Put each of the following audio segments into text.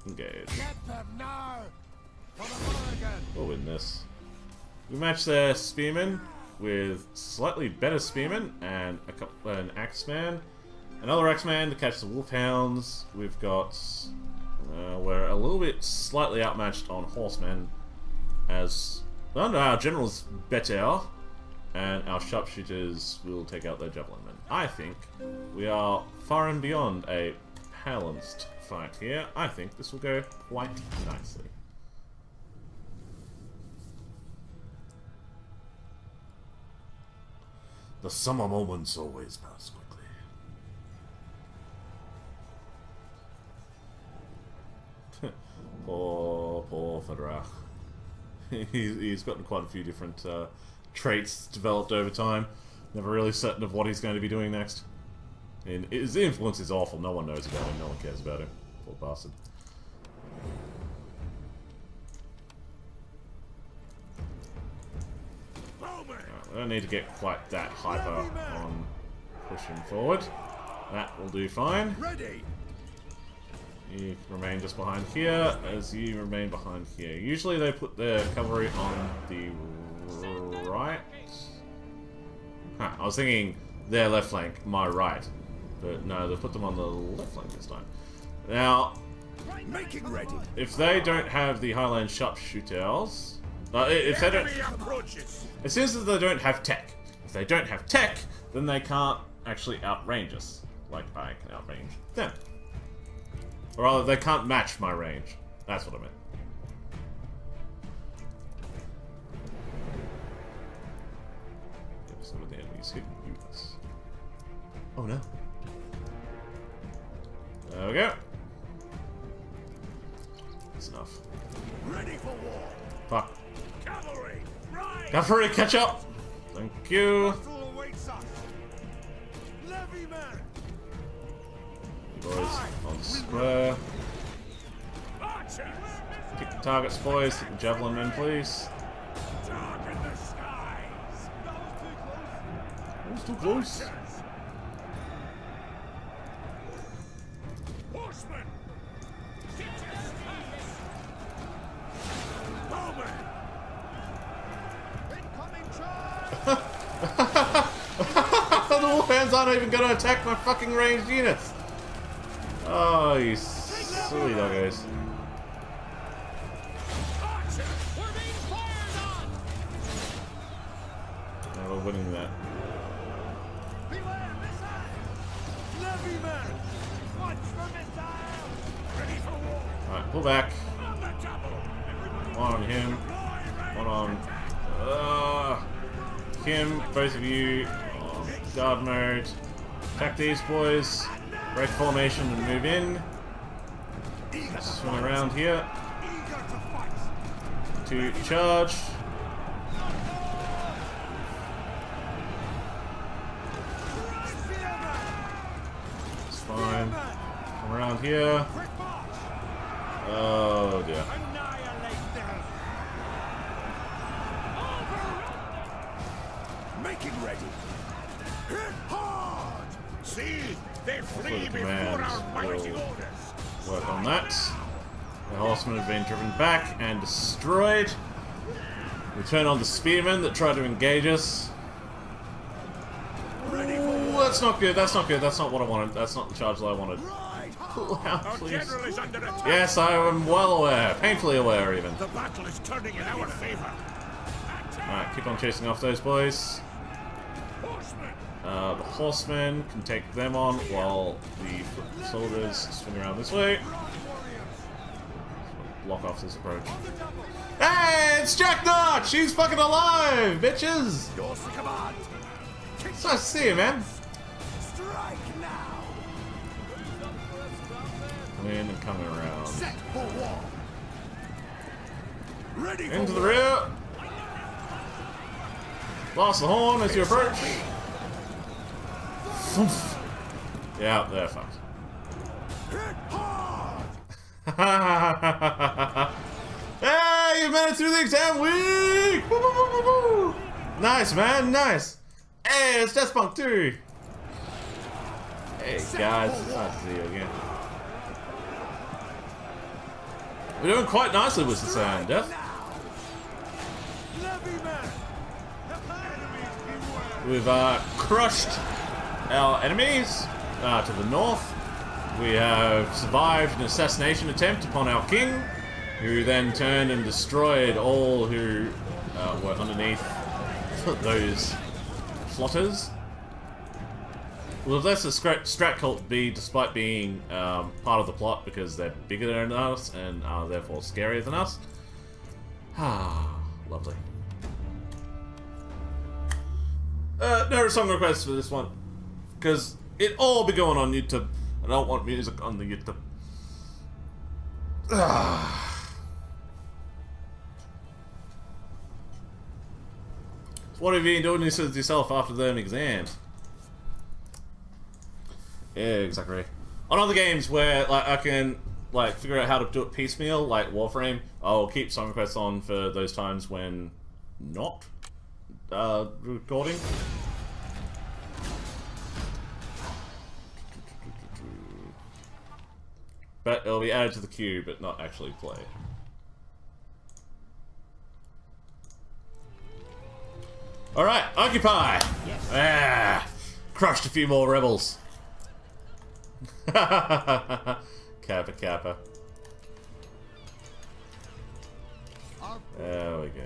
engage. Get them now! For the Mulligan! We'll win this. We match their spearmen with slightly better spearmen and an axeman. Another axeman to catch the wolfhounds. We've got... we're a little bit slightly outmatched on horsemen. As... I don't know, our general's better. And our sharpshooters will take out their javelinmen. I think we are far and beyond a balanced fight here. I think this will go quite nicely. The summer moments always pass quickly. poor Federach. He's gotten quite a few different traits developed over time. Never really certain of what he's going to be doing next. And his influence is awful. No one knows about him. No one cares about him. Poor bastard. I don't need to get quite that hyper on pushing forward. That will do fine. You remain just behind here, as you remain behind here. Usually they put their cavalry on the right. Huh, I was thinking their left flank, my right. But no, they put them on the left flank this time. Now, if they don't have the Highland sharpshooters, if they don't... It seems that they don't have tech. If they don't have tech, then they can't actually outrange us, like I can outrange them. Or rather, they can't match my range. That's what I meant. Some of the enemies hidden units. Oh no. There we go. That's enough. Ready for war. Fuck. Cavalry, rise. Cavalry, catch up! Thank you. Boys on the square. Pick the targets, boys. Hit the javelin men, please. That was too close. The wolfhounds aren't even going to attack my fucking ranged units. Oh, you silly doggos. No, we're winning that. Alright, pull back. One on him. One on him. Both of you. Guard mode. Attack these boys. Break formation and move in. Swing around here. To charge. It's fine. Come around here. Oh dear. Making ready. Hit hard. See, they flee before our mighty orders. Work on that. The horsemen have been driven back and destroyed. We turn on the spearmen that try to engage us. Ooh, that's not good. That's not good. That's not what I wanted. That's not the charge that I wanted. Pull out, please. Yes, I am well aware. Painfully aware, even. The battle is turning in our favor. Alright, keep on chasing off those boys. The horsemen can take them on while the foot soldiers swing around this way. Block off this approach. Hey, it's Jack Notch! She's fucking alive, bitches! It's nice to see you, man. Come in and coming around. Into the rear! Blast the horn as you approach. Yeah, they're fucked. Hey, you made it through the exam week! Woo, woo, woo, woo, woo. Nice, man, nice. Hey, it's Deathpunk 2. Hey, guys, it's nice to see you again. We're doing quite nicely with Circenn, Death. We've crushed our enemies to the north. We have survived an assassination attempt upon our king, who then turned and destroyed all who were underneath those flotters. We'll let the strat cult be, despite being part of the plot, because they're bigger than us and are therefore scarier than us. Ah, lovely. No song requests for this one, because it all be going on YouTube. I don't want music on the YouTube. So what have you been doing this with yourself after the exams? Yeah, exactly. On other games where like I can like figure out how to do it piecemeal, like Warframe, I'll keep song requests on for those times when not recording. But it'll be added to the queue, but not actually play. Alright, occupy! Yes. Ah, crushed a few more rebels. Kappa Kappa. There we go.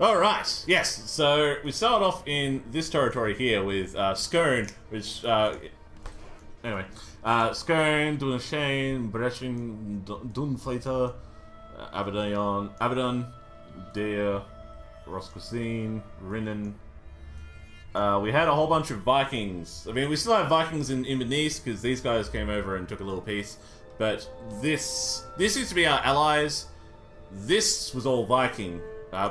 Alright, yes, so we start off in this territory here with Circenn, which, anyway, Circenn, Dunashane, Brechin, Dunflater, Abaddon, Dea, Rosquizine, Rinnan. We had a whole bunch of Vikings. I mean, we still have Vikings in Inverness, because these guys came over and took a little piece. But this used to be our allies. This was all Viking.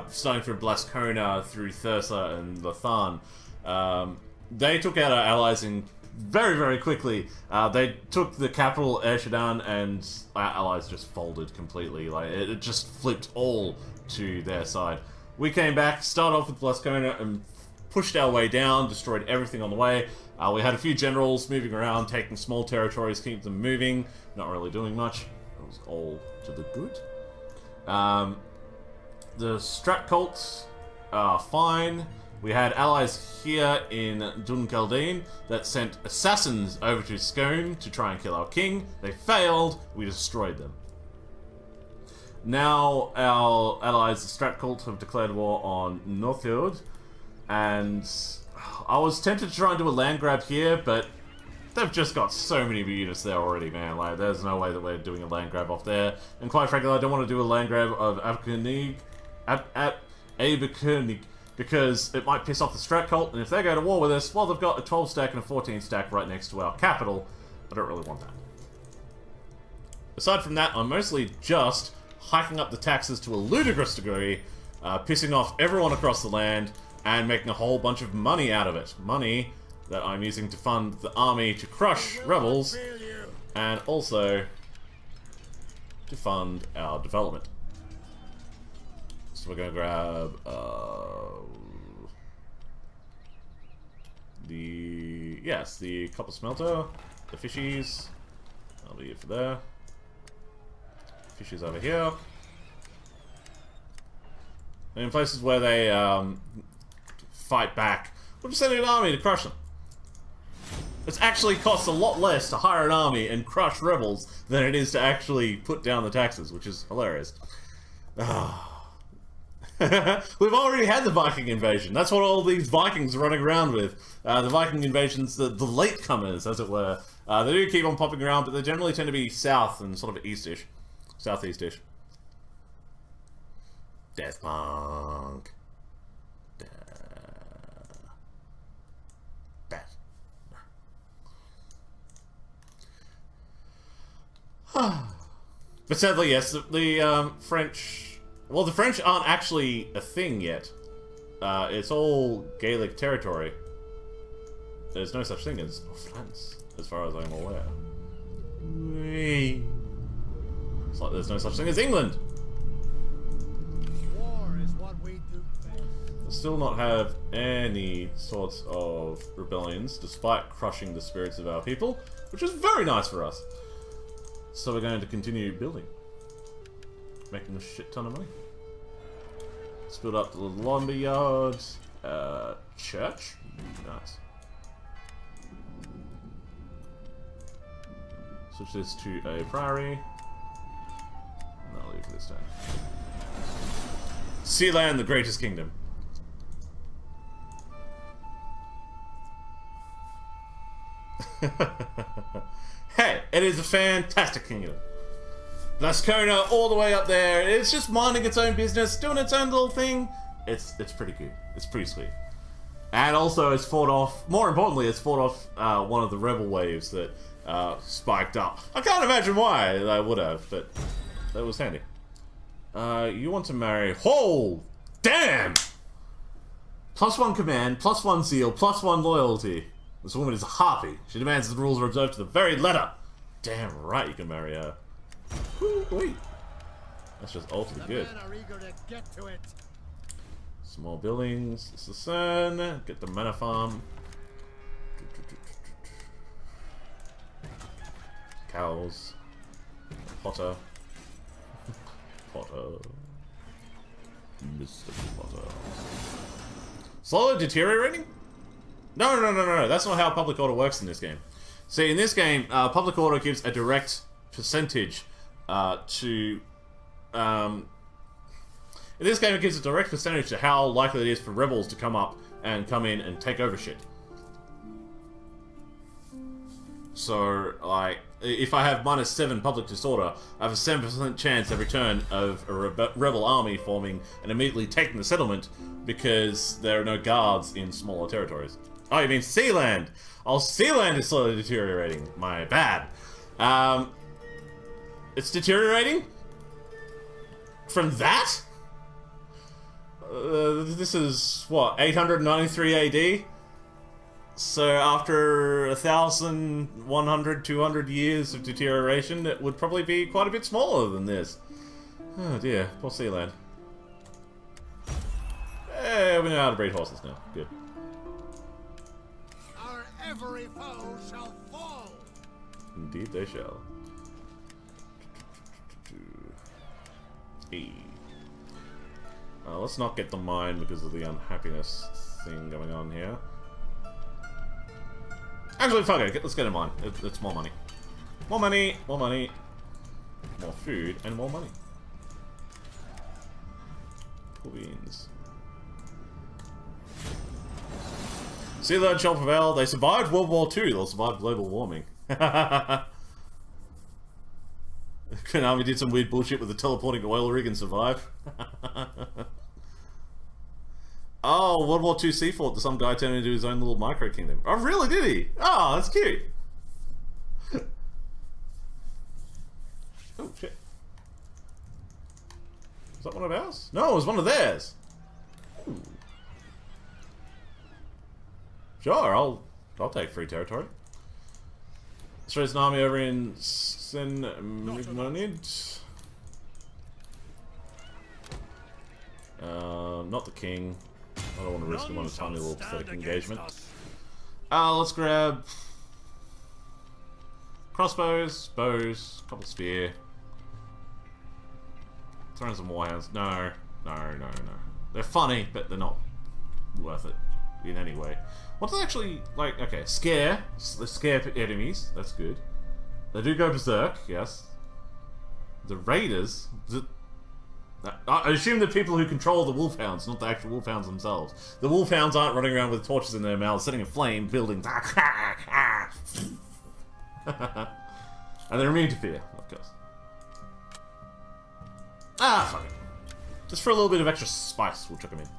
Starting from Blascona through Thursa and Lathan. They took out our allies in very, very quickly. They took the capital, Eshedan, and our allies just folded completely. Like, it just flipped all to their side. We came back, started off with Blascona, and pushed our way down, destroyed everything on the way. We had a few generals moving around, taking small territories, keep them moving, not really doing much. It was all to the good. The Strat cults are fine. We had allies here in Dunkaldine that sent assassins over to Scone to try and kill our king. They failed, we destroyed them. Now our allies, the Strat cult, have declared war on Northfield, and I was tempted to try and do a land grab here, but they've just got so many units there already, man. Like, there's no way that we're doing a land grab off there. And quite frankly, I don't want to do a land grab of Abercurnig, because it might piss off the Strat cult, and if they go to war with us, well, they've got a 12 stack and a 14 stack right next to our capital. I don't really want that. Aside from that, I'm mostly just hiking up the taxes to a ludicrous degree, pissing off everyone across the land, and making a whole bunch of money out of it. Money that I'm using to fund the army to crush rebels, and also to fund our development. So we're going to grab the copper smelter, the fishies. That'll be it for there. Fishies over here. And in places where they fight back, we're just sending an army to crush them. It actually costs a lot less to hire an army and crush rebels than it is to actually put down the taxes, which is hilarious. We've already had the Viking invasion. That's what all these Vikings are running around with. The Viking invasions, the latecomers, as it were. They do keep on popping around, but they generally tend to be south and sort of eastish. Southeastish. Death Punk. Death. But sadly, yes, the French... Well, the French aren't actually a thing yet. It's all Gaelic territory. There's no such thing as France, as far as I'm aware. It's like there's no such thing as England. War is what we do best. They still not have any sorts of rebellions, despite crushing the spirits of our people, which is very nice for us. So we're going to continue building. Making a shit ton of money. Let's build up the lumber yard. Church? Nice. Switch this to a priory. And I'll leave this down. Sealand, the greatest kingdom. Hey, it is a fantastic kingdom. Lascona all the way up there. It's just minding its own business, doing its own little thing. It's pretty good. It's pretty sweet. And also it's fought off, more importantly, it's fought off one of the rebel waves that spiked up. I can't imagine why they would have, but that was handy. You want to marry... Oh! Damn! +1 command, +1 zeal, +1 loyalty. This woman is a harpy. She demands that the rules are observed to the very letter. Damn right you can marry her. Wait. That's just ultimately good. Small buildings. Circenn. Get the mana farm. Cows. Potter. Potter. Mr. Potter. Slowly deteriorating? No. That's not how public order works in this game. See, in this game, public order gives a direct percentage to... in this game, it gives a direct percentage to how likely it is for rebels to come up and come in and take over shit. So, like, if I have -7 public disorder, I have a 7% chance every turn of a rebel army forming and immediately taking the settlement because there are no guards in smaller territories. Oh, you mean Sealand? Oh, Sealand is slowly deteriorating. My bad. It's deteriorating? From that? This is, what, 893 AD? So after 1,100, 200 years of deterioration, it would probably be quite a bit smaller than this. Oh dear, poor Sealand. Hey, we know how to breed horses now. Good. Our every foe shall fall. Indeed they shall. E. Let's not get the mine because of the unhappiness thing going on here. Actually, fuck it. Let's get a mine. It's more money. More money, more money. More food, and more money. Cool beans. Sealand shall prevail. They survived World War II. They'll survive global warming. Konami did some weird bullshit with the teleporting oil rig and survived. Oh, World War II sea fort. Some guy turned into his own little micro kingdom. Oh, really? Did he? Oh, that's cute. Oh shit! Was that one of ours? No, it was one of theirs. Ooh. Sure, I'll take free territory. Australia's an army over in Senmonid. Not the king. I don't want to risk him on a tiny little pathetic engagement. Let's grab crossbows, bows, couple spear. Throw in some warhounds. No. They're funny, but they're not worth it in any way. What's actually like? Okay, scare. They scare enemies. That's good. They do go berserk. Yes. The raiders. I assume the people who control the wolfhounds, not the actual wolfhounds themselves. The wolfhounds aren't running around with torches in their mouths, setting a flame, building. And they're immune to fear, of course. Ah, fuck it. Just for a little bit of extra spice, we'll chuck them in.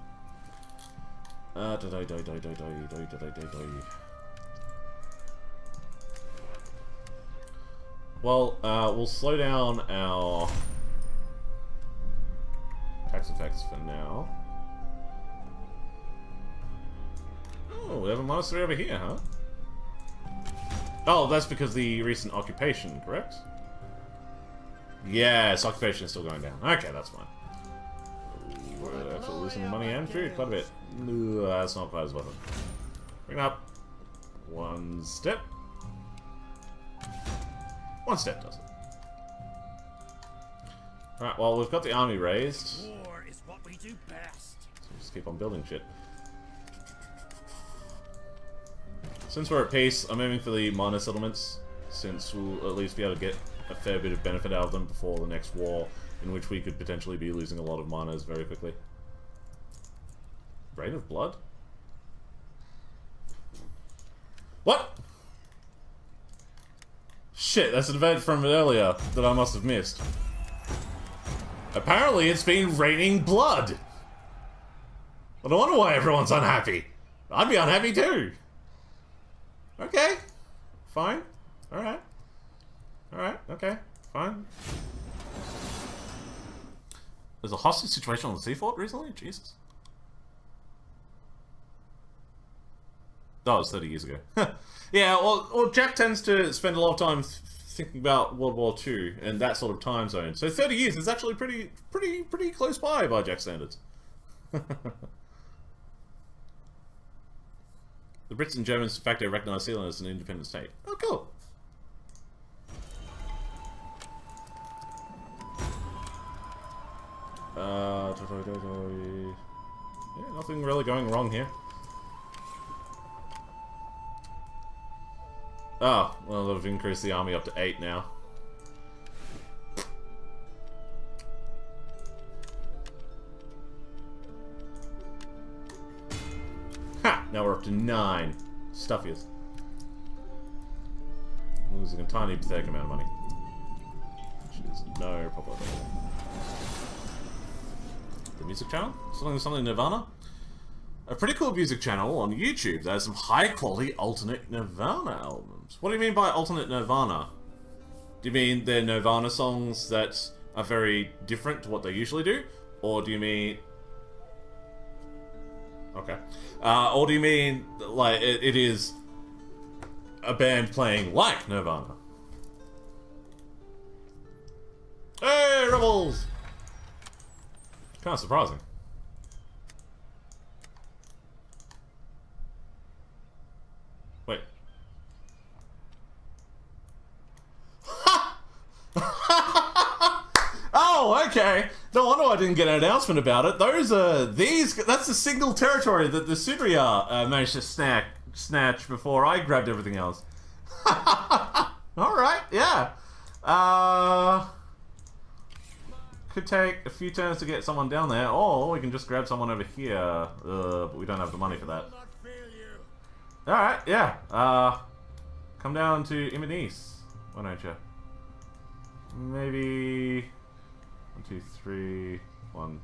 Well, we'll slow down our tax effects for now. Oh, we have a -3 over here, huh? Oh, that's because of the recent occupation, correct? Yes, occupation is still going down. Okay, that's fine. We're actually losing money and food quite a bit. That's not quite as worth it. Bring it up. One step. One step does it. Right, well, we've got the army raised. War is what we do best. So just keep on building shit. Since we're at peace, I'm aiming for the minor settlements, since we'll at least be able to get a fair bit of benefit out of them before the next war, in which we could potentially be losing a lot of miners very quickly. Rain of Blood? What? Shit, that's an event from earlier that I must have missed. Apparently it's been raining blood! I don't wonder why everyone's unhappy. I'd be unhappy too. Okay. Fine. Alright. Alright, okay. Fine. There's a hostage situation on the sea fort recently? Jesus. That was 30 years ago. Yeah, well, Jack tends to spend a lot of time thinking about World War II and that sort of time zone. So 30 years is actually pretty close by Jack standards. The Brits and Germans de facto recognize Sealand as an independent state. Oh, cool. Yeah, nothing really going wrong here. Oh, well, they've increased the army up to 8 now. Ha! Now we're up to 9. Stuffiest. Losing a tiny pathetic amount of money. Which is no problem at all. The music channel? Something Nirvana? A pretty cool music channel on YouTube that has some high-quality alternate Nirvana albums. What do you mean by alternate Nirvana? Do you mean they're Nirvana songs that are very different to what they usually do? Or do you mean... Okay. Or do you mean, like, it is a band playing like Nirvana? Hey, rebels! Kind of surprising. Wait. Oh, okay. No wonder I didn't get an announcement about it. Those are that's the single territory that the Sudria managed to snatch before I grabbed everything else. Alright, yeah. Could take a few turns to get someone down there, or we can just grab someone over here. But we don't have the money for that. Alright, yeah. Come down to Imanice. Why don't you? Maybe... 1, 2, 3... 1,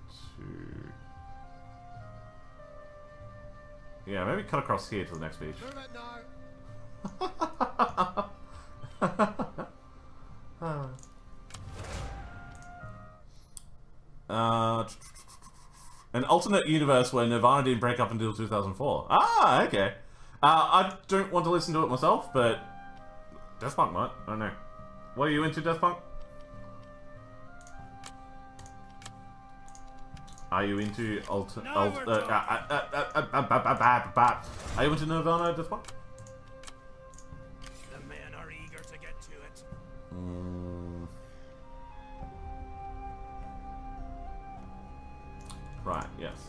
2... Yeah, maybe cut across here to the next beach. An alternate universe where Nirvana didn't break up until 2004. Ah, okay. I don't want to listen to it myself, but Death Punk might. I don't know. What are you into, Death Punk? Are you into are you into Nirvana, Death Punk? The men are eager to get to it. Right, yes.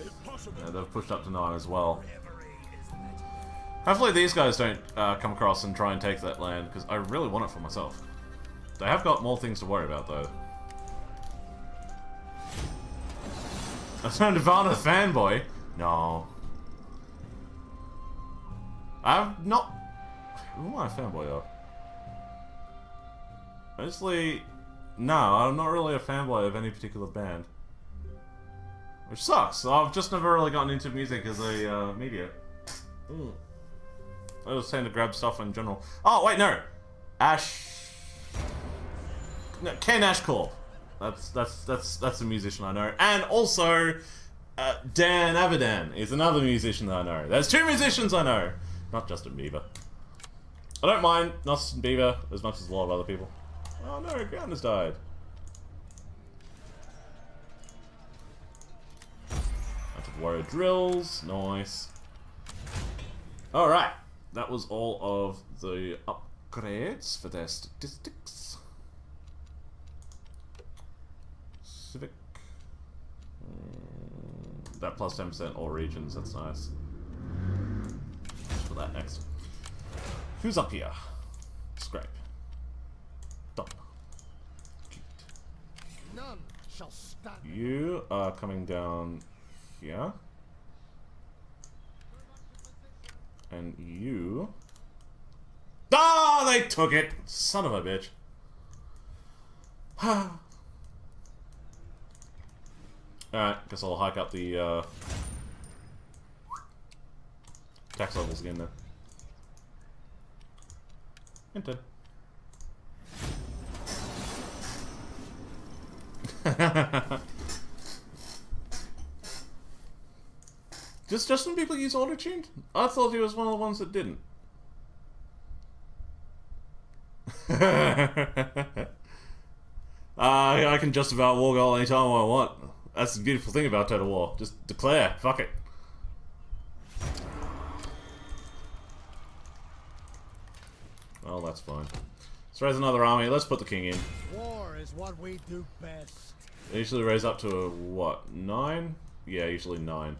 Yeah, they've pushed up to 9 as well. Hopefully these guys don't come across and try and take that land, because I really want it for myself. They have got more things to worry about, though. I'm a Nirvana fanboy. No. I'm not... Who am I a fanboy of? Honestly, no, I'm not really a fanboy of any particular band. Which sucks. I've just never really gotten into music as a media. I just tend to grab stuff in general. Oh, wait, no! No, Ken Ashcorp. That's a musician I know. And also, Dan Avidan is another musician that I know. There's 2 musicians I know. Not Justin Bieber. I don't mind Justin Bieber as much as a lot of other people. Oh no, ground has died. Bunch of warrior drills. Nice. Alright. That was all of the upgrades for their statistics. Civic. That plus 10% all regions, that's nice. Let's put that next. Who's up here? Scrape. Done. None shall stand. You are coming down here. And you... Ah, they took it! Son of a bitch. Alright, guess I'll hike up the tax levels again then. Entered. Just when people use auto-tuned? I thought he was one of the ones that didn't. I can just about war goal anytime I want. That's the beautiful thing about Total War. Just declare. Fuck it. Well, that's fine. Let's raise another army. Let's put the king in. War is what we do best. They usually raise up to a, what, 9? Yeah, usually 9.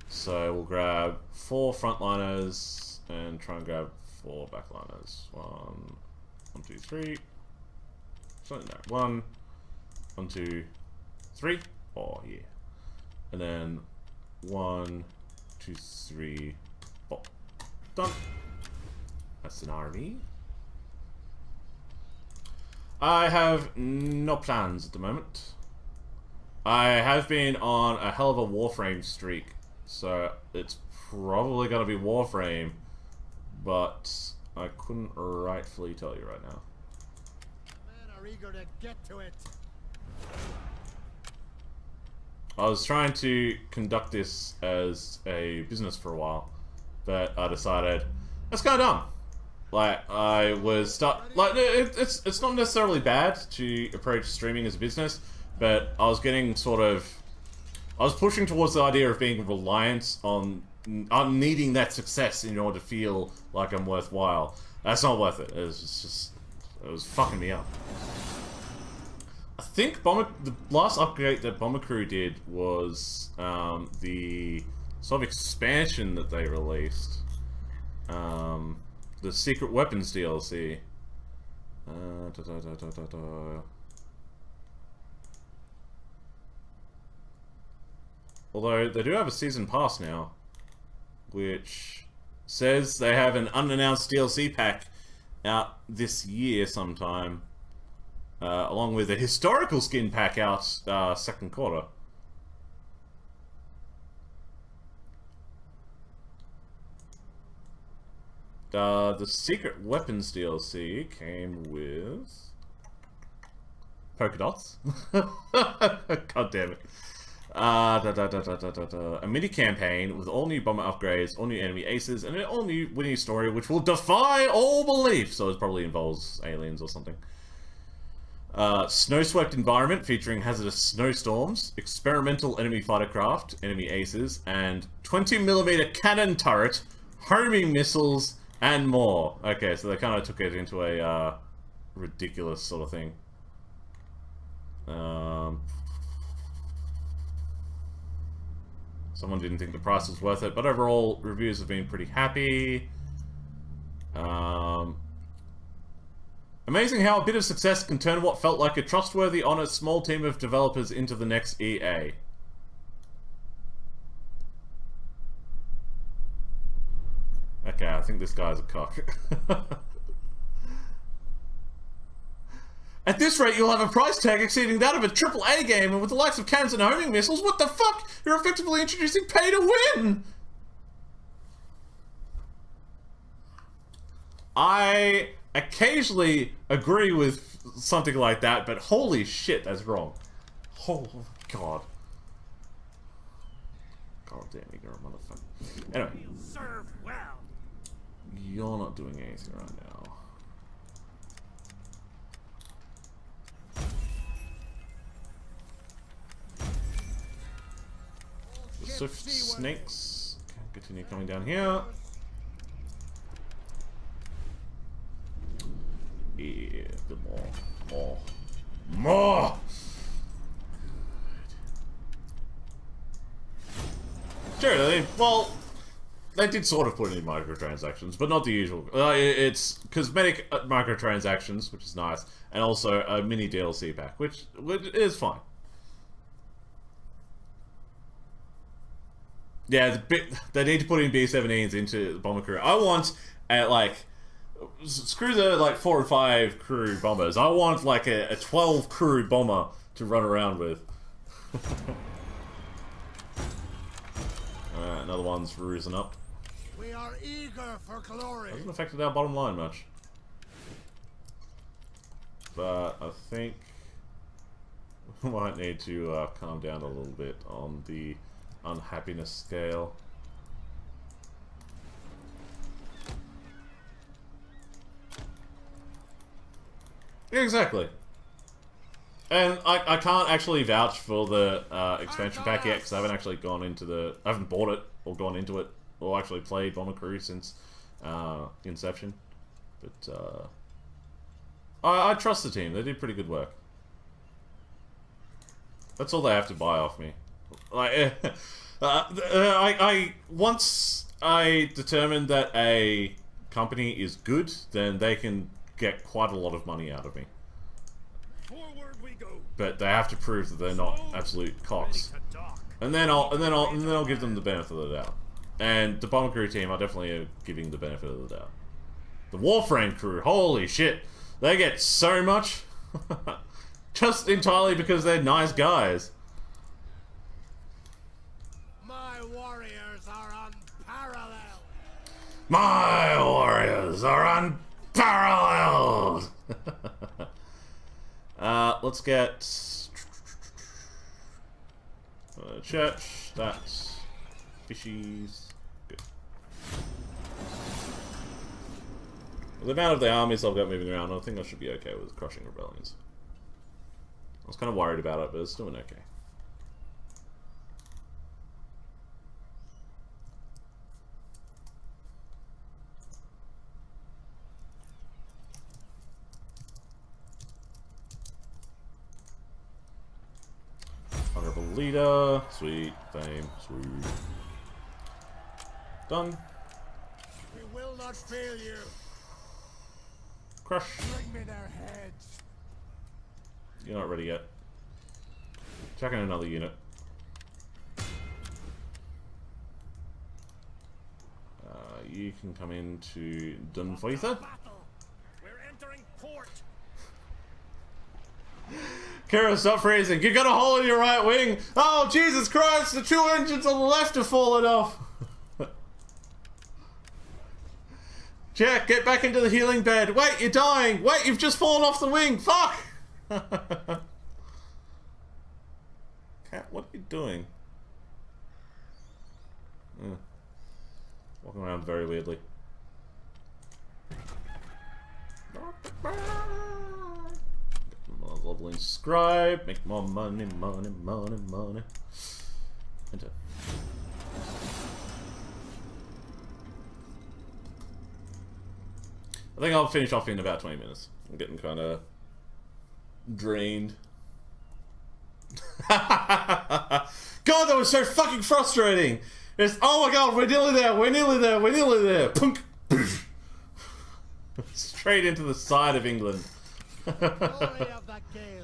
So we'll grab 4 frontliners and try and grab 4 backliners. 1, 2, 3. Something there. 1, 2, 3. Oh yeah. And then 1, 2, 3, 4. Done. That's an army. I have no plans at the moment. I have been on a hell of a Warframe streak, so it's probably going to be Warframe, but I couldn't rightfully tell you right now. Men are eager to get to it. I was trying to conduct this as a business for a while, but I decided that's kind of dumb. Like, I was it's not necessarily bad to approach streaming as a business, but I was getting I was pushing towards the idea of being reliant on needing that success in order to feel like I'm worthwhile. That's not worth it. It was fucking me up. I think the last upgrade that Bomber Crew did was the sort of expansion that they released. The Secret Weapons DLC. Although they do have a season pass now, which says they have an unannounced DLC pack out this year sometime. Along with a historical skin pack out second quarter. The Secret Weapons DLC came with polka dots. God damn it. A mini campaign with all new bomber upgrades, all new enemy aces, and an all new winning story which will defy all belief. So it probably involves aliens or something. Snow-swept environment featuring hazardous snowstorms, experimental enemy fighter craft, enemy aces, and 20mm cannon turret, homing missiles, and more. Okay, so they kind of took it into a ridiculous sort of thing. Someone didn't think the price was worth it, but overall, reviews have been pretty happy. Amazing how a bit of success can turn what felt like a trustworthy, honest, small team of developers into the next EA. Okay, I think this guy's a cock. At this rate, you'll have a price tag exceeding that of a AAA game, and with the likes of cannons and homing missiles, what the fuck? You're effectively introducing pay to win! I occasionally agree with something like that, but holy shit, that's wrong. Oh, God. God damn it, you're a motherfucker. Anyway. Serve well. You're not doing anything right now. The Swift Snakes can continue coming down here. Yeah, a bit more. More! Sure, well, they did sort of put in microtransactions, but not the usual. It's cosmetic microtransactions, which is nice, and also a mini DLC pack, which is fine. Yeah, they need to put in B-17s into the bomber crew. I want, screw the 4 and 5 crew bombers. I want like a 12 crew bomber to run around with. Alright, another one's risen up. We are eager for glory. Hasn't affected our bottom line much. But I think we might need to calm down a little bit on the unhappiness scale. Exactly. And I can't actually vouch for the expansion pack yet because I haven't actually gone into I haven't bought it or gone into it or actually played Bomber Crew since inception. But I trust the team. They did pretty good work. That's all they have to buy off me. Like, once I determine that a company is good, then they can get quite a lot of money out of me. Forward we go. But they have to prove that they're not absolute cocks, and then I'll give them the benefit of the doubt. And the Bomber Crew team are definitely giving the benefit of the doubt. The Warframe crew, holy shit, they get so much, just entirely because they're nice guys. My warriors are unparalleled. My warriors are unparalleled. Let's get church. That's fishies. Good. The amount of the armies I've got moving around, I think I should be okay with crushing rebellions. I was kind of worried about it, but it's doing okay. Honorable leader, sweet, fame, sweet. Done. We will not fail you. Crush. Bring me their heads. You're not ready yet. Check in another unit. You can come into Dunfeither. We're entering port. Kara, stop freezing. You got a hole in your right wing. Oh, Jesus Christ, the 2 engines on the left have fallen off. Jack, get back into the healing bed. Wait, you're dying. Wait, you've just fallen off the wing. Fuck. Cat, what are you doing? Walking around very weirdly. Leveling scribe, make more money, money, money, money. Enter. I think I'll finish off in about 20 minutes. I'm getting kind of drained. God, that was so fucking frustrating. It's, oh my god, we're nearly there, we're nearly there, we're nearly there. Punk. Straight into the side of England. Glory of the gale.